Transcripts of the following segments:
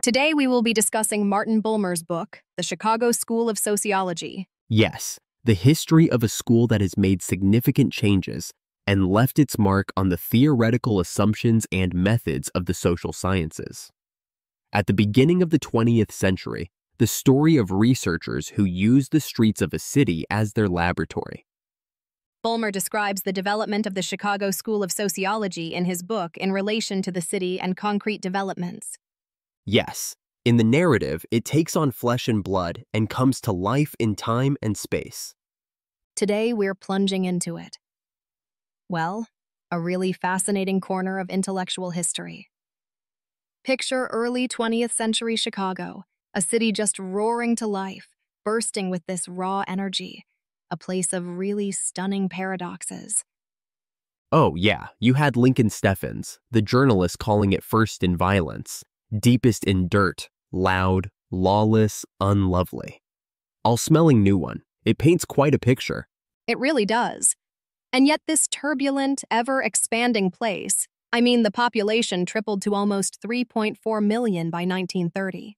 Today we will be discussing Martin Bulmer's book, The Chicago School of Sociology. Yes, the history of a school that has made significant changes and left its mark on the theoretical assumptions and methods of the social sciences. At the beginning of the 20th century, the story of researchers who used the streets of a city as their laboratory. Bulmer describes the development of the Chicago School of Sociology in his book in relation to the city and concrete developments. Yes, in the narrative, it takes on flesh and blood and comes to life in time and space. Today we're plunging into it. Well, a really fascinating corner of intellectual history. Picture early 20th century Chicago, a city just roaring to life, bursting with this raw energy, a place of really stunning paradoxes. Oh yeah, you had Lincoln Steffens, the journalist calling it first in violence, deepest in dirt, loud, lawless, unlovely. All smelling new one. It paints quite a picture. It really does. And yet this turbulent, ever-expanding place, the population tripled to almost 3.4 million by 1930.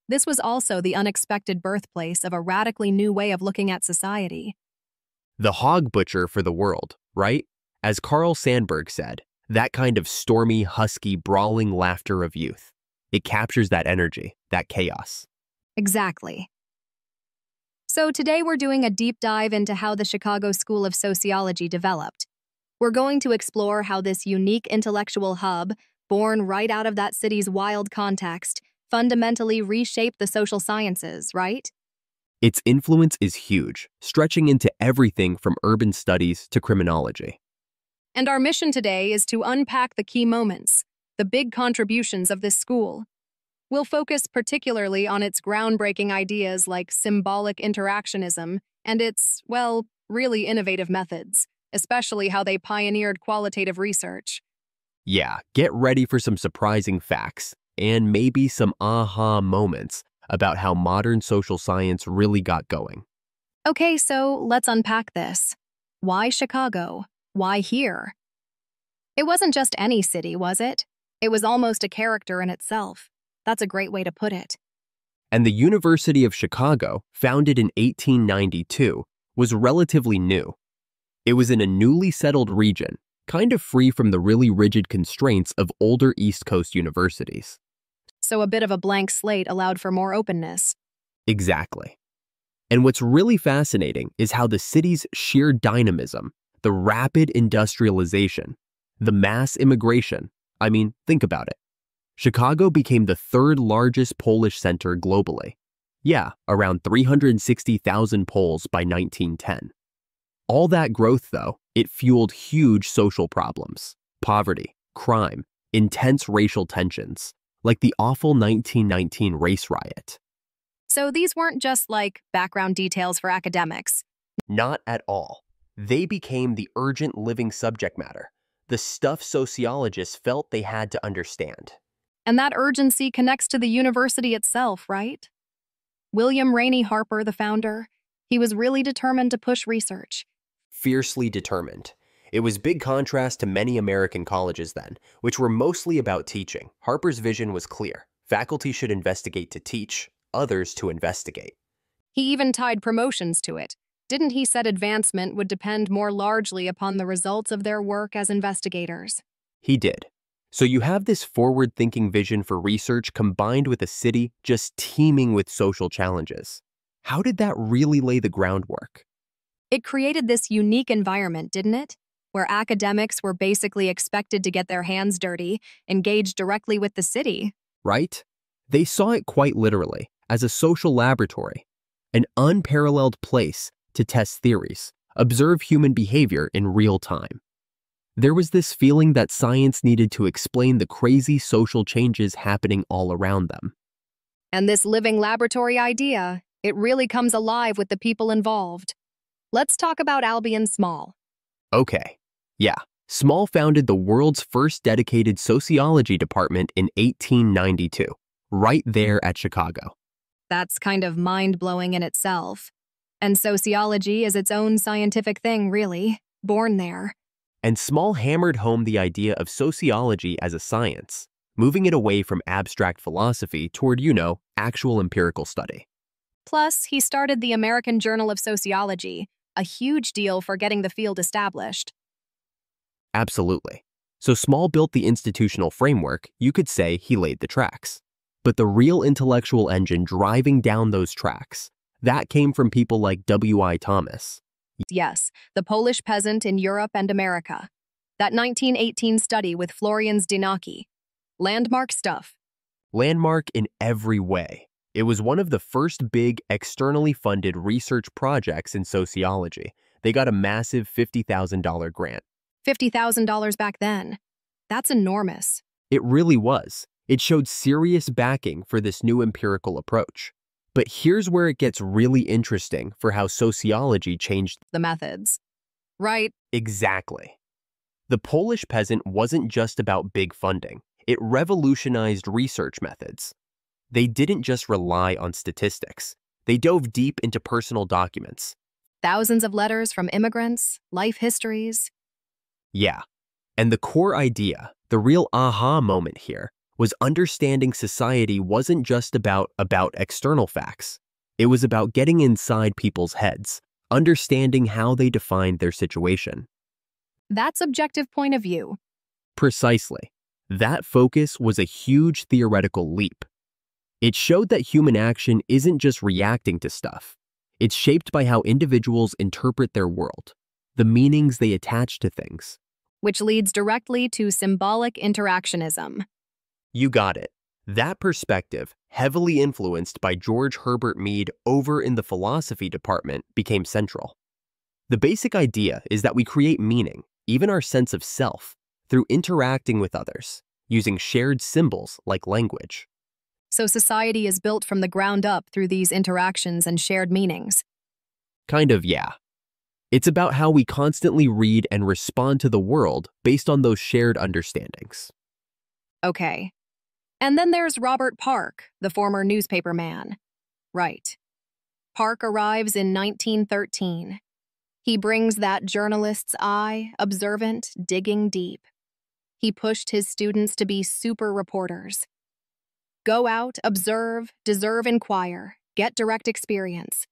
This was also the unexpected birthplace of a radically new way of looking at society. The hog butcher for the world, right? As Carl Sandburg said, that kind of stormy, husky, brawling laughter of youth. It captures that energy, that chaos. Exactly. So today we're doing a deep dive into how the Chicago School of Sociology developed. We're going to explore how this unique intellectual hub, born right out of that city's wild context, fundamentally reshaped the social sciences, right? Its influence is huge, stretching into everything from urban studies to criminology. And our mission today is to unpack the key moments, the big contributions of this school. We'll focus particularly on its groundbreaking ideas like symbolic interactionism and its, really innovative methods, especially how they pioneered qualitative research. Yeah, get ready for some surprising facts and maybe some aha moments about how modern social science really got going. Okay, so let's unpack this. Why Chicago? Why here? It wasn't just any city, was it? It was almost a character in itself. That's a great way to put it. And the University of Chicago, founded in 1892, was relatively new. It was in a newly settled region, kind of free from the really rigid constraints of older East Coast universities. So a bit of a blank slate allowed for more openness. Exactly. And what's really fascinating is how the city's sheer dynamism, the rapid industrialization, the mass immigration, think about it. Chicago became the third largest Polish center globally. Yeah, around 360,000 Poles by 1910. All that growth, though, it fueled huge social problems, poverty, crime, intense racial tensions, like the awful 1919 race riot. So these weren't just like background details for academics. Not at all. They became the urgent living subject matter, the stuff sociologists felt they had to understand. And that urgency connects to the university itself, right? William Rainey Harper, the founder, he was really determined to push research. Fiercely determined. It was big contrast to many American colleges then, which were mostly about teaching. Harper's vision was clear. Faculty should investigate to teach, others to investigate. He even tied promotions to it. Didn't he said advancement would depend more largely upon the results of their work as investigators? He did. So you have this forward-thinking vision for research combined with a city just teeming with social challenges. How did that really lay the groundwork? It created this unique environment, didn't it? Where academics were basically expected to get their hands dirty, engage directly with the city. Right? They saw it quite literally as a social laboratory, an unparalleled place to test theories, observe human behavior in real time. There was this feeling that science needed to explain the crazy social changes happening all around them. And this living laboratory idea, it really comes alive with the people involved. Let's talk about Albion Small. Okay, yeah, Small founded the world's first dedicated sociology department in 1892, right there at Chicago. That's kind of mind-blowing in itself. And sociology is its own scientific thing, really, born there. And Small hammered home the idea of sociology as a science, moving it away from abstract philosophy toward, actual empirical study. Plus, he started the American Journal of Sociology, a huge deal for getting the field established. Absolutely. So Small built the institutional framework. You could say he laid the tracks. But the real intellectual engine driving down those tracks, that came from people like W.I. Thomas. Yes, the Polish Peasant in Europe and America. That 1918 study with Florian Zdenacki. Landmark stuff. Landmark in every way. It was one of the first big externally funded research projects in sociology. They got a massive $50,000 grant. $50,000 back then. That's enormous. It really was. It showed serious backing for this new empirical approach. But here's where it gets really interesting for how sociology changed The methods. Right. exactly. The Polish Peasant wasn't just about big funding. It revolutionized research methods. They didn't just rely on statistics. They dove deep into personal documents. Thousands of letters from immigrants, life histories. Yeah. And the core idea, the real aha moment here, was understanding society wasn't just about external facts. It was about getting inside people's heads, understanding how they defined their situation. That's objective point of view. Precisely. That focus was a huge theoretical leap. It showed that human action isn't just reacting to stuff. It's shaped by how individuals interpret their world, the meanings they attach to things. Which leads directly to symbolic interactionism. You got it. That perspective, heavily influenced by George Herbert Mead over in the philosophy department, became central. The basic idea is that we create meaning, even our sense of self, through interacting with others, using shared symbols like language. So society is built from the ground up through these interactions and shared meanings. Kind of, yeah. It's about how we constantly read and respond to the world based on those shared understandings. Okay. And then there's Robert Park, the former newspaperman. Right. Park arrives in 1913. He brings that journalist's eye, observant, digging deep. He pushed his students to be super reporters. Go out, observe, deserve, inquire, get direct experience.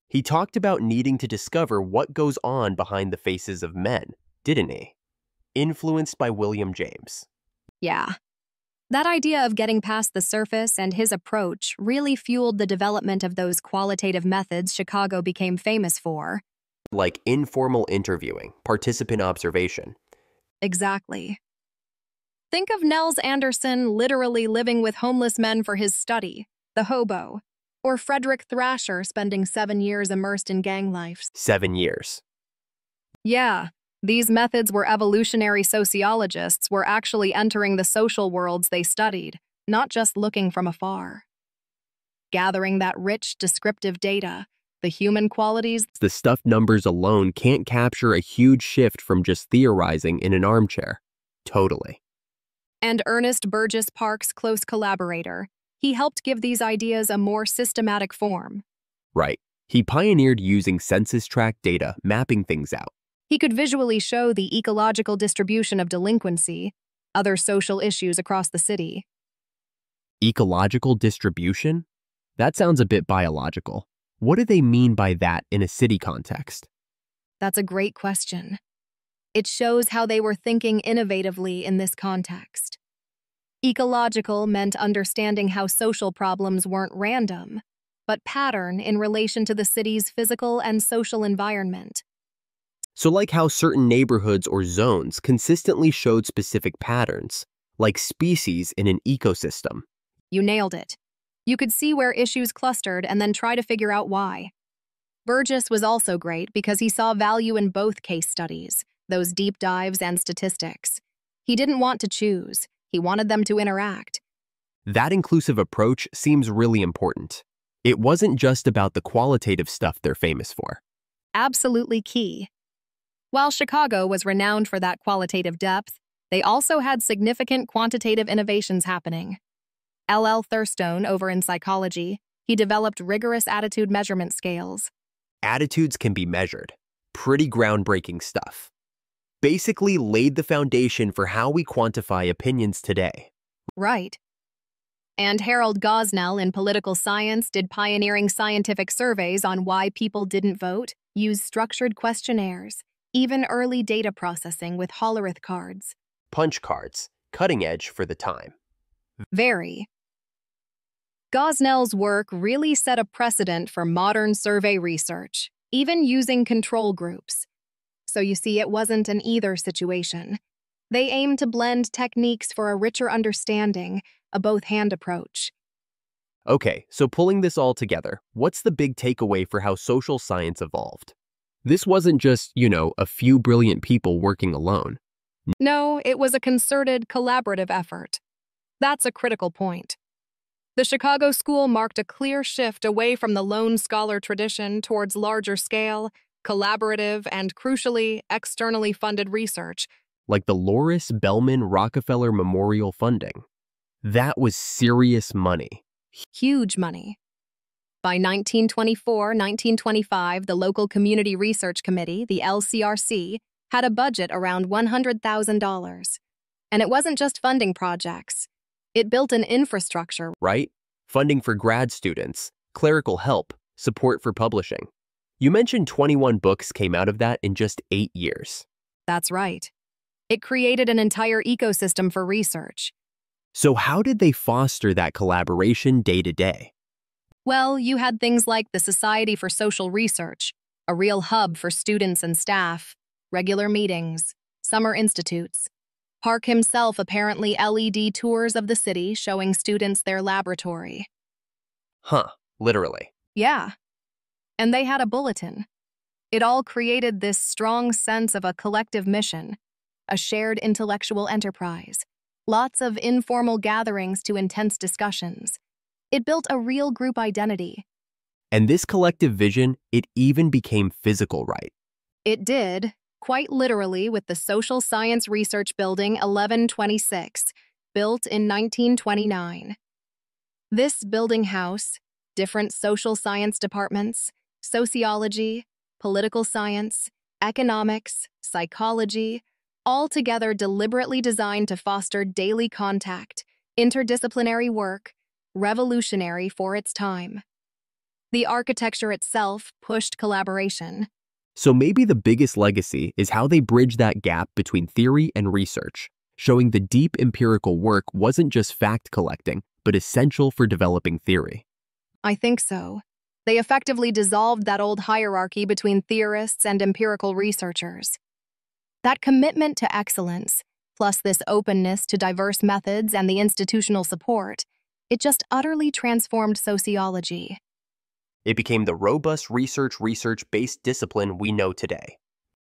He talked about needing to discover what goes on behind the faces of men, didn't he? Influenced by William James. Yeah. That idea of getting past the surface and his approach really fueled the development of those qualitative methods Chicago became famous for. Like informal interviewing, participant observation. Exactly. Think of Nels Anderson literally living with homeless men for his study, The Hobo, or Frederick Thrasher spending 7 years immersed in gang life. 7 years. Yeah, these methods where evolutionary sociologists were actually entering the social worlds they studied, not just looking from afar. Gathering that rich, descriptive data, the human qualities. The stuffed numbers alone can't capture a huge shift from just theorizing in an armchair. Totally. And Ernest Burgess Park's close collaborator, he helped give these ideas a more systematic form. Right. He pioneered using census tract data, mapping things out. He could visually show the ecological distribution of delinquency, other social issues across the city. Ecological distribution? That sounds a bit biological. What do they mean by that in a city context? That's a great question. It shows how they were thinking innovatively in this context. Ecological meant understanding how social problems weren't random, but pattern in relation to the city's physical and social environment. So like how certain neighborhoods or zones consistently showed specific patterns, like species in an ecosystem. You nailed it. You could see where issues clustered and then try to figure out why. Burgess was also great because he saw value in both case studies, those deep dives and statistics. He didn't want to choose. He wanted them to interact. That inclusive approach seems really important. It wasn't just about the qualitative stuff they're famous for. Absolutely key. While Chicago was renowned for that qualitative depth, they also had significant quantitative innovations happening. L.L. Thurstone, over in psychology, he developed rigorous attitude measurement scales. Attitudes can be measured. Pretty groundbreaking stuff. Basically laid the foundation for how we quantify opinions today. Right. And Harold Gosnell in political science did pioneering scientific surveys on why people didn't vote, used structured questionnaires, even early data processing with Hollerith cards. Punch cards, cutting edge for the time. Very. Gosnell's work really set a precedent for modern survey research, even using control groups. So you see, it wasn't an either situation. They aimed to blend techniques for a richer understanding, a both-hand approach. Okay, so pulling this all together, what's the big takeaway for how social science evolved? This wasn't just, a few brilliant people working alone. No, it was a concerted, collaborative effort. That's a critical point. The Chicago School marked a clear shift away from the lone scholar tradition towards larger scale, collaborative, and crucially, externally funded research. Like the Laura Spelman Rockefeller Memorial funding. That was serious money. Huge money. By 1924-1925, the local Community Research Committee, the LCRC, had a budget around $100,000. And it wasn't just funding projects. It built an infrastructure. Right? Funding for grad students, clerical help, support for publishing. You mentioned 21 books came out of that in just 8 years. That's right. It created an entire ecosystem for research. So how did they foster that collaboration day to day? Well, you had things like the Society for Social Research, a real hub for students and staff, regular meetings, summer institutes. Park himself apparently LED tours of the city showing students their laboratory. Huh, literally. Yeah. And they had a bulletin. It all created this strong sense of a collective mission, a shared intellectual enterprise, lots of informal gatherings to intense discussions. It built a real group identity. And this collective vision, it even became physical, right? It did, quite literally, with the Social Science Research Building 1126, built in 1929. This building housed different social science departments, sociology, political science, economics, psychology, all together deliberately designed to foster daily contact, interdisciplinary work, revolutionary for its time. The architecture itself pushed collaboration. So maybe the biggest legacy is how they bridge that gap between theory and research, showing the deep empirical work wasn't just fact collecting, but essential for developing theory. I think so. They effectively dissolved that old hierarchy between theorists and empirical researchers. That commitment to excellence, plus this openness to diverse methods and the institutional support, it just utterly transformed sociology. It became the robust research-based discipline we know today.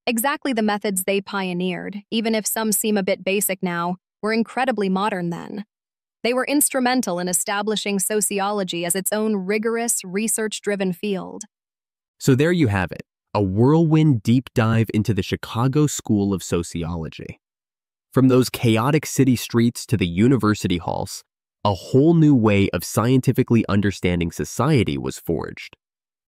Exactly the methods they pioneered, even if some seem a bit basic now, were incredibly modern then. They were instrumental in establishing sociology as its own rigorous, research-driven field. So there you have it, a whirlwind deep dive into the Chicago School of Sociology. From those chaotic city streets to the university halls, a whole new way of scientifically understanding society was forged.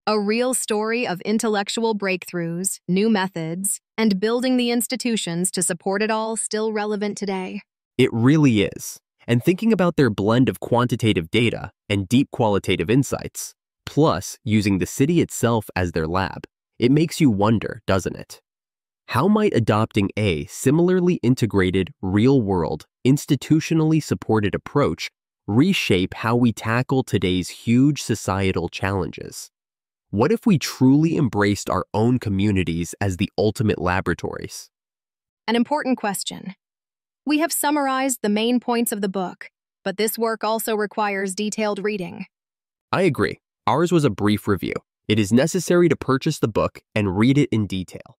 A real story of intellectual breakthroughs, new methods, and building the institutions to support it all still relevant today. It really is. And thinking about their blend of quantitative data and deep qualitative insights, plus using the city itself as their lab, it makes you wonder, doesn't it? How might adopting a similarly integrated, real-world, institutionally supported approach reshape how we tackle today's huge societal challenges? What if we truly embraced our own communities as the ultimate laboratories? An important question. We have summarized the main points of the book, but this work also requires detailed reading. I agree. Ours was a brief review. It is necessary to purchase the book and read it in detail.